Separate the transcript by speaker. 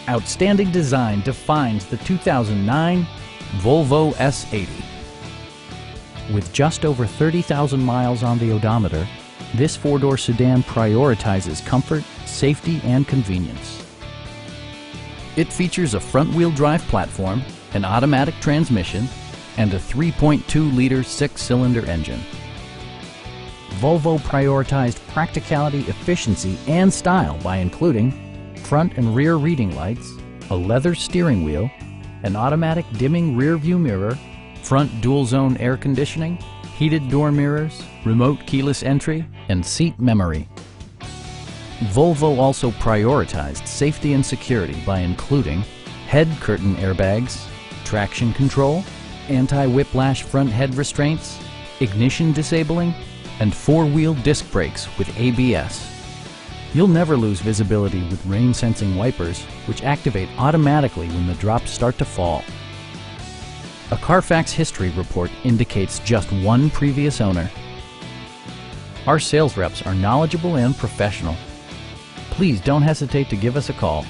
Speaker 1: Outstanding design defines the 2009 Volvo S80. With just over 30,000 miles on the odometer, this four-door sedan prioritizes comfort, safety, and convenience. It features a front-wheel drive platform, an automatic transmission, and a 3.2-liter six-cylinder engine. Volvo prioritized practicality, efficiency, and style by including front and rear reading lights, a leather steering wheel, an automatic dimming rear-view mirror, front dual-zone air conditioning, heated door mirrors, remote keyless entry, and seat memory. Volvo also prioritized safety and security by including head curtain airbags, traction control, anti-whiplash front head restraints, ignition disabling, and four-wheel disc brakes with ABS. You'll never lose visibility with rain-sensing wipers, which activate automatically when the drops start to fall. A Carfax history report indicates just one previous owner. Our sales reps are knowledgeable and professional. Please don't hesitate to give us a call.